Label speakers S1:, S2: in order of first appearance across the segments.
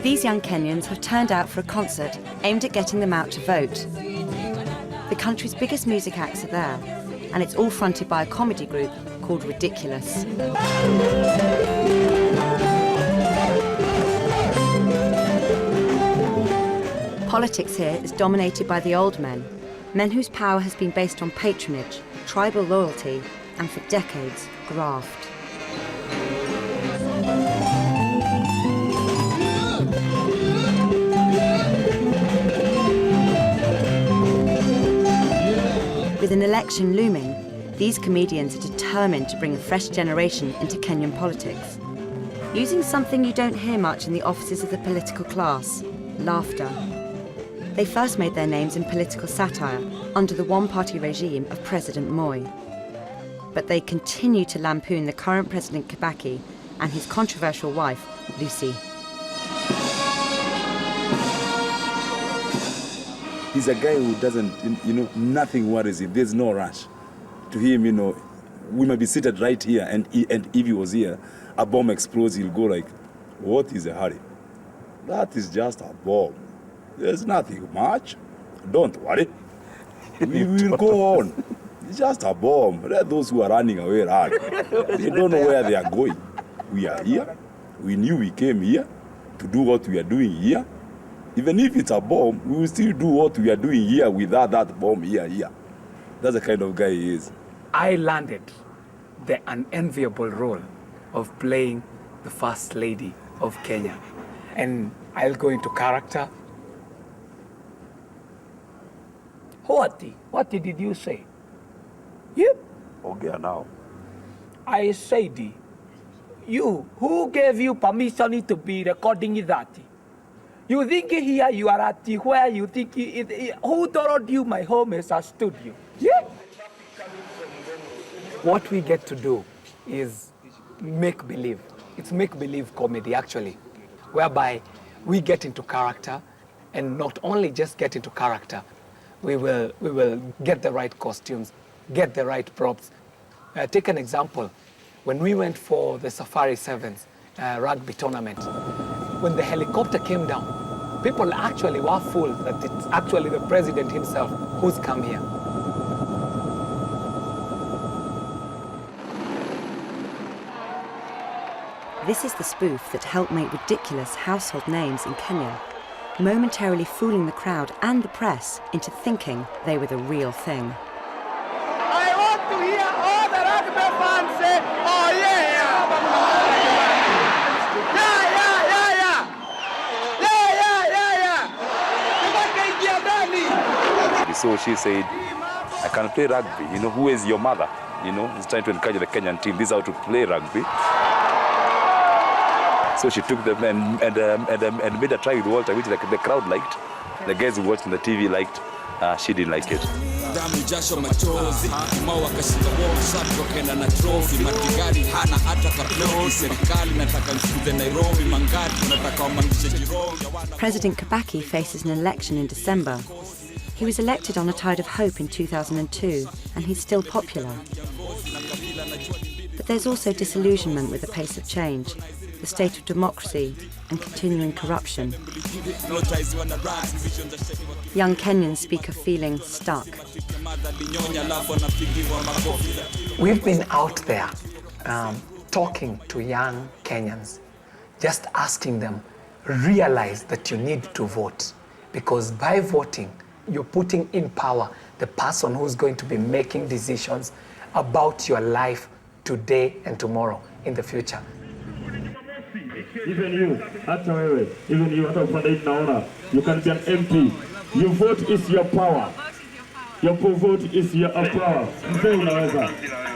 S1: These young Kenyans have turned out for a concert aimed at getting them out to vote. The country's biggest music acts are there, and it's all fronted by a comedy group called Ridiculous. Politics here is dominated by the old men whose power has been based on patronage, tribal loyalty, and for decades, graft. With an election looming, these comedians are determined to bring a fresh generation into Kenyan politics, using something you don't hear much in the offices of the political class: laughter. They first made their names in political satire under the one-party regime of President Moi. But they continue to lampoon the current President Kibaki and his controversial wife, Lucy.
S2: He's a guy who doesn't, nothing worries him. There's no rush. To him, we might be seated right here, and if he was here, a bomb explodes, he'll go like, what is the hurry? That is just a bomb. There's nothing much. Don't worry. We will go on. It's just a bomb. Let those who are running away run. They don't know where they are going. We are here. We knew we came here to do what we are doing here. Even if it's a bomb, we will still do what we are doing here without that bomb here. That's the kind of guy he is.
S3: I landed the unenviable role of playing the First Lady of Kenya. And I'll go into character. What did you say? You?
S2: Okay, now.
S3: I said, you, who gave you permission to be recording that? You think here you are at where you think, who told you my home is a studio? Yeah? What we get to do is make-believe. It's make-believe comedy, actually, whereby we get into character, and not only just get into character, we will get the right costumes, get the right props. Take an example. When we went for the Safari Sevens rugby tournament, when the helicopter came down, people actually were fooled that it's actually the president himself who's come here.
S1: This is the spoof that helped make ridiculous household names in Kenya, momentarily fooling the crowd and the press into thinking they were the real thing.
S4: I want to hear all the rugby fans say, oh yeah!
S2: So she said, I can play rugby. Who is your mother? He's trying to encourage the Kenyan team. This is how to play rugby. So she took them and made a try with Walter, which the crowd liked. The guys who watched on the TV liked. She didn't like it.
S1: President Kibaki faces an election in December. He was elected on a tide of hope in 2002, and he's still popular. But there's also disillusionment with the pace of change, the state of democracy, and continuing corruption. Young Kenyans speak of feeling stuck.
S3: We've been out there talking to young Kenyans, just asking them, realize that you need to vote, because by voting, you're putting in power the person who's going to be making decisions about your life today and tomorrow in the future.
S5: Even you, hata wewe, even you, hata upande hii naona, you can be an MP. Your vote is your power. Your vote is your power. Mzee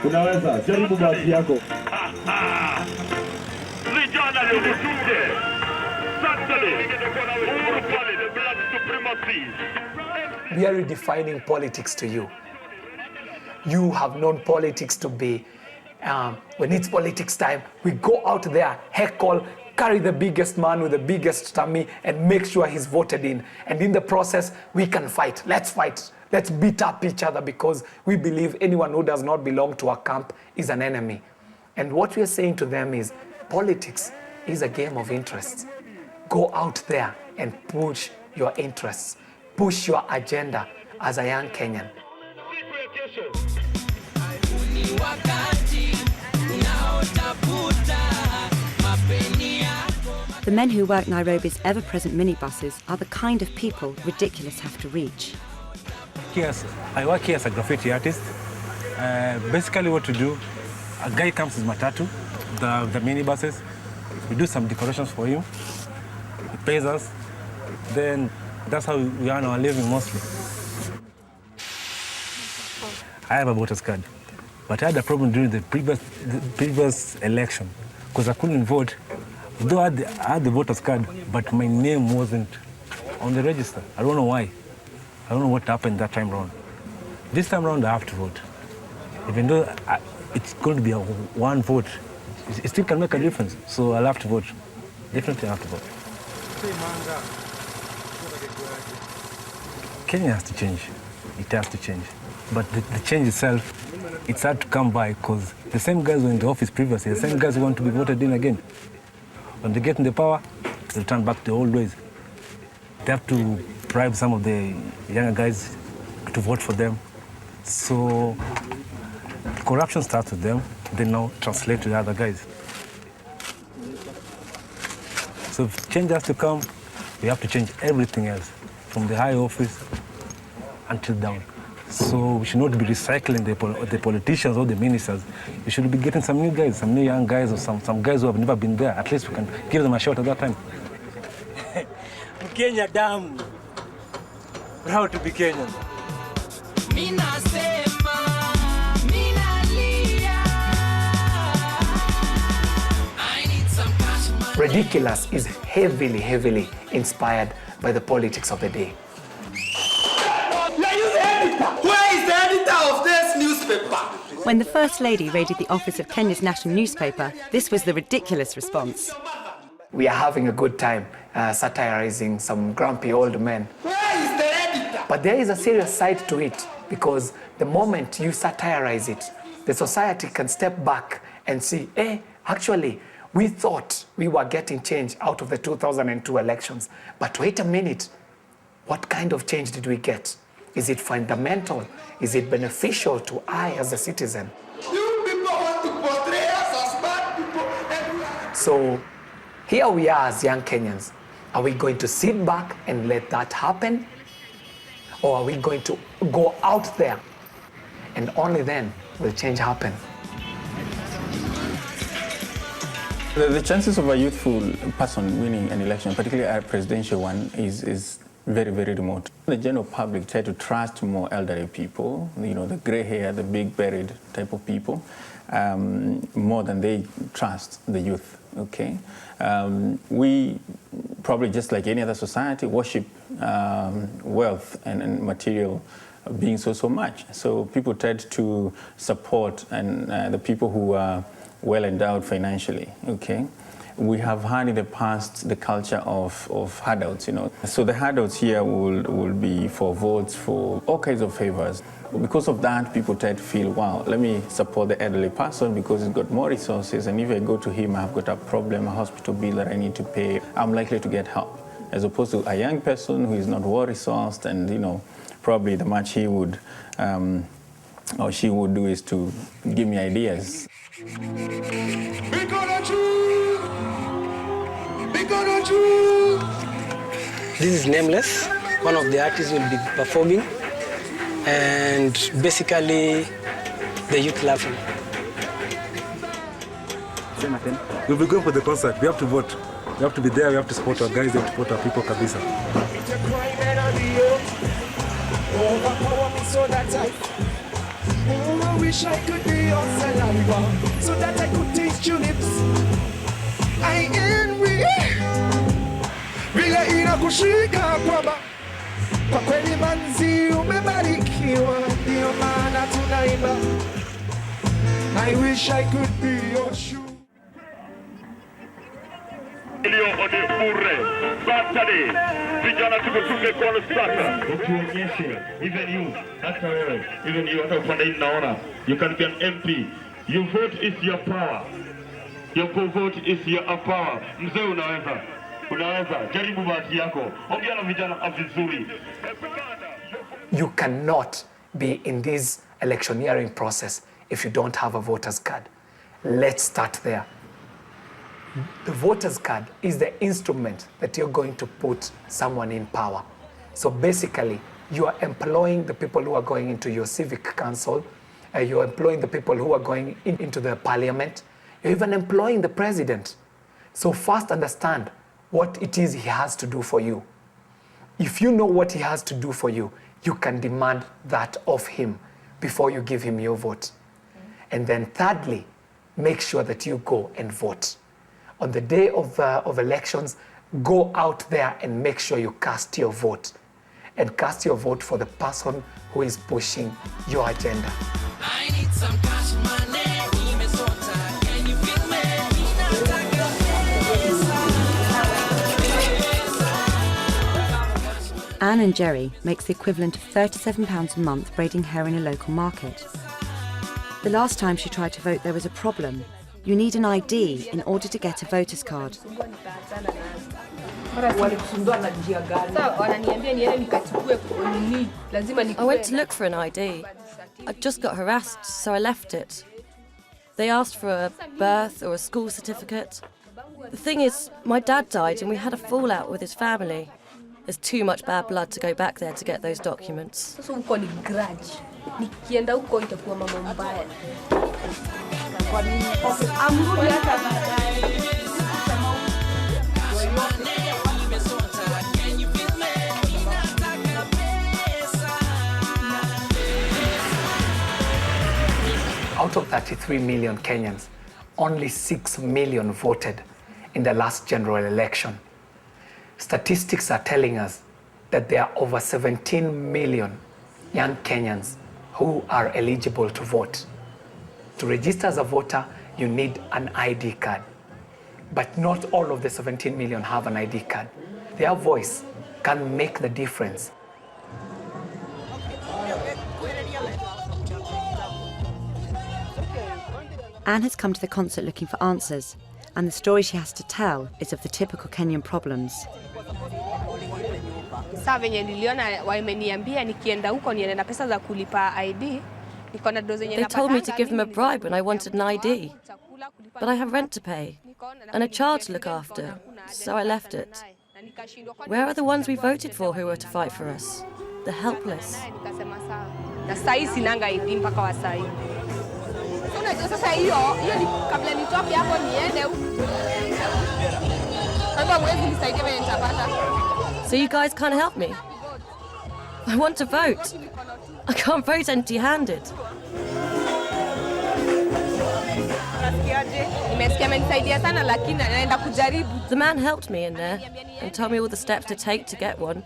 S5: unaweza, jaribu bahati yako.
S4: Vijana leo mtunge. Satirists, uhuru pale, the black supremacy.
S3: We are redefining politics to you. You have known politics to be, when it's politics time, we go out there, heckle, carry the biggest man with the biggest tummy and make sure he's voted in. And in the process, we can fight. Let's fight. Let's beat up each other because we believe anyone who does not belong to our camp is an enemy. And what we are saying to them is politics is a game of interests. Go out there and push your interests, push your agenda as a young Kenyan.
S1: The men who work Nairobi's ever-present minibuses are the kind of people Ridiculous have to reach.
S6: Yes, I work here as a graffiti artist. Basically what to do, a guy comes with matatu, the minibuses, we do some decorations for him, he pays us, then that's how we earn our living mostly. I have a voter's card, but I had a problem during the previous election because I couldn't vote. Though I had the voter's card, but my name wasn't on the register. I don't know why. I don't know what happened that time around. This time around, I have to vote. Even though it's going to be a one vote, it still can make a difference. So I'll have to vote. Definitely have to vote. Kenya has to change. It has to change. But the change itself, it's hard to come by because the same guys who were in the office previously, the same guys who want to be voted in again. When they get in the power, they return back to the old ways. They have to bribe some of the younger guys to vote for them. So corruption starts with them, they now translate to the other guys. So if change has to come, we have to change everything else, from the high office until down. So we should not be recycling the politicians or the ministers. We should be getting some new guys, some new young guys, or some guys who have never been there. At least we can give them a shot at that time.
S7: Kenya damu. Proud to be Kenyan.
S3: Ridiculous is heavily, heavily inspired by the politics of the day.
S8: Where is the editor of this newspaper?
S1: When the First Lady raided the office of Kenya's national newspaper, this was the Ridiculous response.
S3: We are having a good time satirizing some grumpy old men.
S8: Where is the editor?
S3: But there is a serious side to it, because the moment you satirize it, the society can step back and see, actually, we thought we were getting change out of the 2002 elections. But wait a minute, what kind of change did we get? Is it fundamental? Is it beneficial to I as a citizen?
S8: You people want to portray us as bad people.
S3: So here we are as young Kenyans. Are we going to sit back and let that happen? Or are we going to go out there? And only then will change happen.
S9: The chances of a youthful person winning an election, particularly a presidential one, is very, very remote. The general public try to trust more elderly people, the gray hair, the big buried type of people, more than they trust the youth, okay? We probably, just like any other society, worship wealth and material being so much. So people tend to support the people who are well endowed financially, okay? We have had in the past the culture of handouts, So the handouts here will be for votes, for all kinds of favors. Because of that, people tend to feel, wow, let me support the elderly person because he's got more resources, and if I go to him, I've got a problem, a hospital bill that I need to pay, I'm likely to get help. As opposed to a young person who is not well-resourced and, probably the much he would or she would do is to give me ideas.
S10: This is Nameless. One of the artists will be performing, and basically the youth love him.
S6: We'll be going for the concert. We have to vote. We have to be there. We have to support our guys. We have to support our people, kabisa.
S11: I wish I could be your saliva so that I could taste your lips. I envy vile inakushika kwa kweli manzi umebarikiwa, ndio maana tunaimba. I wish I could be your shoe.
S4: Saturday, vijana tukusunge kwa sasa.
S5: Ukionyeshe, even you, hata wewe, even you, hata upande hii naona, you can be an MP. Your vote is your power.
S4: Your vote is your power. Mzee unaweza. Unaweza. Jaribu bahati yako. Ongea na vijana vizuri.
S3: You cannot be in this electioneering process if you don't have a voter's card. Let's start there. The voter's card is the instrument that you're going to put someone in power. So basically, you are employing the people who are going into your civic council, you're employing the people who are going into the parliament, you're even employing the president. So first understand what it is he has to do for you. If you know what he has to do for you, you can demand that of him before you give him your vote. And then thirdly, make sure that you go and vote. On the day of elections, go out there and make sure you cast your vote. And cast your vote for the person who is pushing your agenda.
S12: I need some cash money. Can you feel me?
S1: Anne and Jerry makes the equivalent of £37 a month braiding hair in a local market. The last time she tried to vote, there was a problem. You need an ID in order to get a voter's card.
S13: I went to look for an ID. I just got harassed, so I left it. They asked for a birth or a school certificate. The thing is, my dad died and we had a fallout with his family. There's too much bad blood to go back there to get those documents.
S3: Out of 33 million Kenyans, only 6 million voted in the last general election. Statistics are telling us that there are over 17 million young Kenyans who are eligible to vote. To register as a voter, you need an ID card. But not all of the 17 million have an ID card. Their voice can make the difference.
S1: Anne has come to the concert looking for answers, and the story she has to tell is of the typical Kenyan problems.
S13: They told me to give them a bribe when I wanted an ID. But I have rent to pay and a child to look after, so I left it. Where are the ones we voted for who were to fight for us? The helpless. So you guys can't help me? I want to vote. I can't vote empty-handed. The man helped me in there and told me all the steps to take to get one.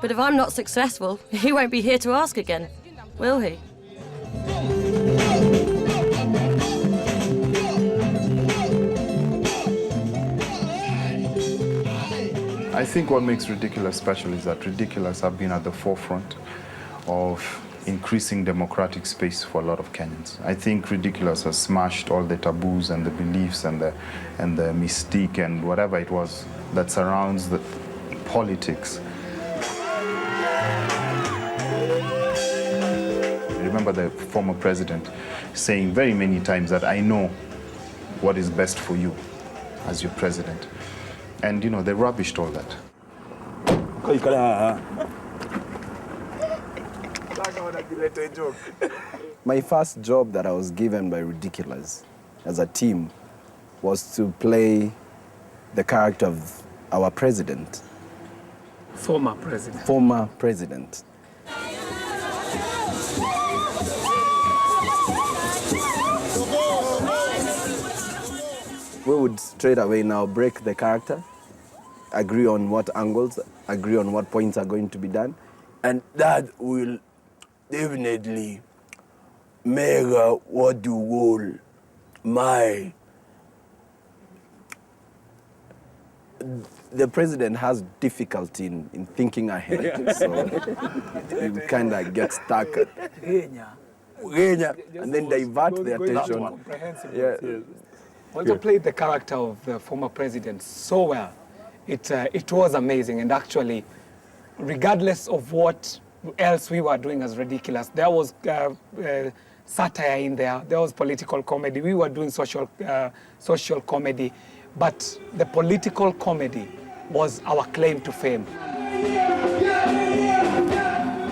S13: But if I'm not successful, he won't be here to ask again, will he?
S14: I think what makes Ridiculous special is that Ridiculous have been at the forefront of increasing democratic space for a lot of Kenyans. I think Ridiculous has smashed all the taboos and the beliefs and the mystique and whatever it was that surrounds the politics. I remember the former president saying very many times that I know what is best for you as your president. And, you know, they rubbished all that.
S15: My first job that I was given by Ridiculous as a team was to play the character of our president.
S3: Former president.
S15: Former president. We would straight away now break the character, agree on what angles, agree on what points are going to be done, and that will definitely make what you call my... The president has difficulty in thinking ahead, so you kind of get stuck. And then divert the attention. Yeah.
S3: Walter played the character of the former president so well. It was amazing, and actually, regardless of what else we were doing as Ridiculous, there was satire in there, there was political comedy, we were doing social comedy, but the political comedy was our claim to fame.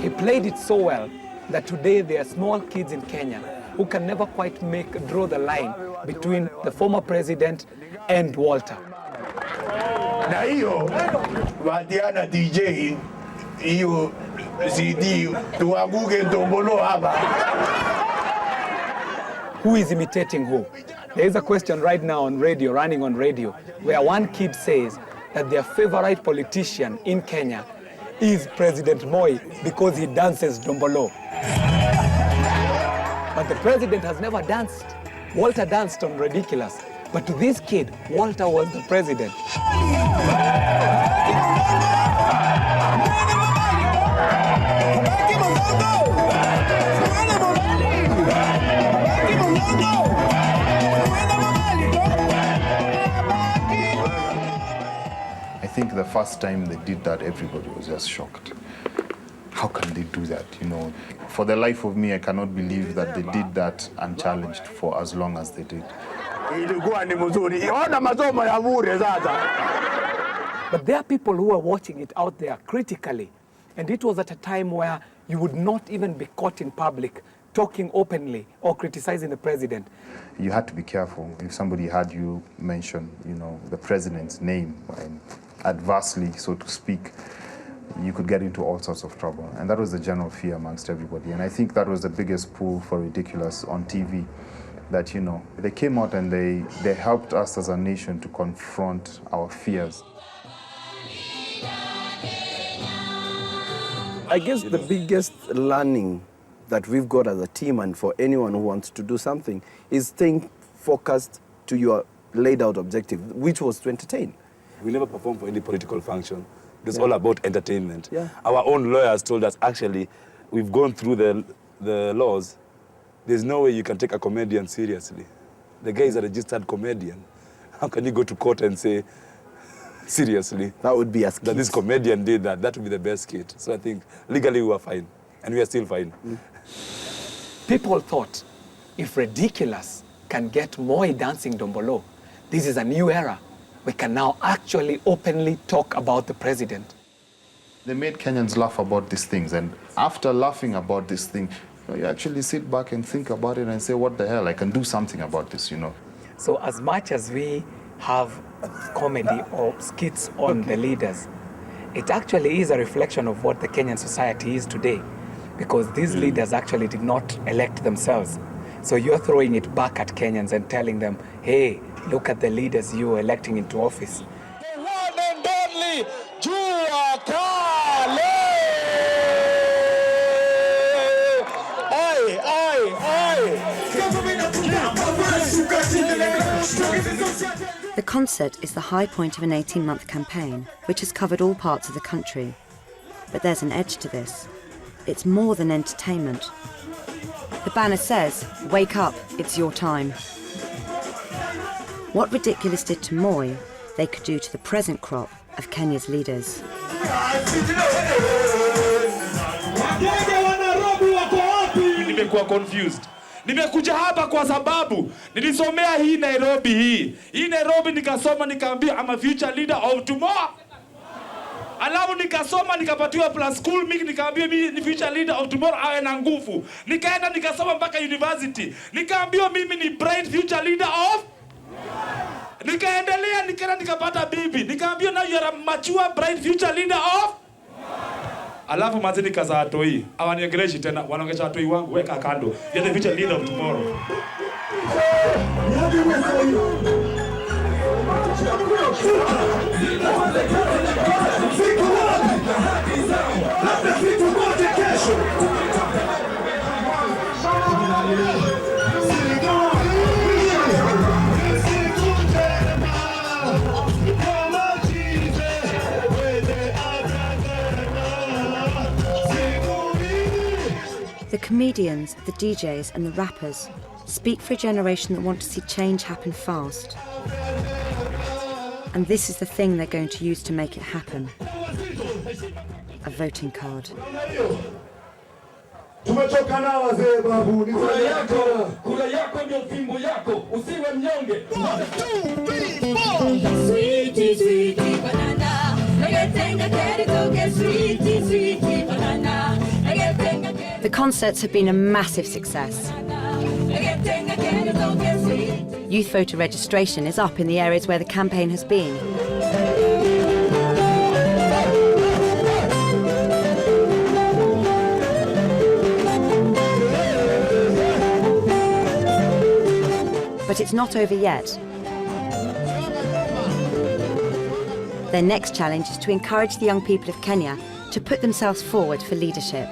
S3: He played it so well that today there are small kids in Kenya who can never quite draw the line between the former president and Walter.
S8: Na hiyo watiana DJ hiyo CD tuanguke ndombolo hapa.
S3: Who is imitating who? There is a question right now on radio, running on radio, where one kid says that their favorite politician in Kenya is President Moi because he dances dombolo. But the president has never danced. Walter danced on Ridiculous. But to this kid, Walter was the president.
S14: I think the first time they did that, everybody was just shocked. How can they do that? You know, for the life of me, I cannot believe that they did that unchallenged for as long as they did.
S3: But there are people who are watching it out there critically. And it was at a time where you would not even be caught in public talking openly or criticizing the president.
S14: You had to be careful. If somebody had you mention, you know, the president's name adversely, so to speak, you could get into all sorts of trouble. And that was the general fear amongst everybody. And I think that was the biggest pull for Ridiculous on TV, that, you know, they came out and they helped us as a nation to confront our fears.
S15: I guess the biggest learning that we've got as a team, and for anyone who wants to do something, is staying focused to your laid out objective, which was to entertain.
S2: We never performed for any political function. It's all about entertainment. Yeah. Our own lawyers told us, actually, we've gone through the laws. There's no way you can take a comedian seriously. The guy is a registered comedian. How can you go to court and say, seriously,
S15: that would be a skit,
S2: that this comedian did that? That would be the best skit. So I think legally we were fine, and we are still fine.
S3: People thought if Ridiculous can get Moi dancing dombolo, this is a new era. We can now actually openly talk about the president.
S14: They made Kenyans laugh about these things, and after laughing about this thing, you actually sit back and think about it and say, what the hell, I can do something about this, you know.
S3: So as much as we have comedy or skits on the leaders, it actually is a reflection of what the Kenyan society is today, because these leaders actually did not elect themselves. So you're throwing it back at Kenyans and telling them, hey, look at the leaders you are electing into office.
S8: The one and only Jua Kale!
S1: The concert is the high point of an 18-month campaign, which has covered all parts of the country. But there's an edge to this. It's more than entertainment. The banner says, "Wake up, it's your time." What Ridiculous did to Moi, they could do to the present crop of Kenya's leaders.
S16: Nimekuwa confused. Nimekuja hapa kwa sababu nilisomea hii Nairobi hii. Hii Nairobi nikasoma nikaambiwa I'm a future leader of tomorrow. Alafu nikasoma nikapatiwa plus school mimi nikaambiwa mimi ni future leader of tomorrow awe na nguvu. Nikaenda nikasoma mpaka university. Nikaambiwa mimi ni bright future leader of. Nikaendelea nikaenda nikapata bibi. Nikaambiwa now you are a mature bright future leader of. Alafu mazini kaza atoi. Awaniongeleshi tena wanaongesha atoi wangu weka kando. You are the future leader of tomorrow.
S1: The comedians, the DJs and the rappers speak for a generation that want to see change happen fast. And this is the thing they're going to use to make it happen. A voting card.
S8: Tumechoka na wazee babu, ni kura yako ndio fimbo yako, usiwe mnyonge. 1, 2, 3, 4. Sweetie, sweetie banana, sweetie, sweetie banana.
S1: The concerts have been a massive success. Youth voter registration is up in the areas where the campaign has been. But it's not over yet. Their next challenge is to encourage the young people of Kenya to put themselves forward for leadership.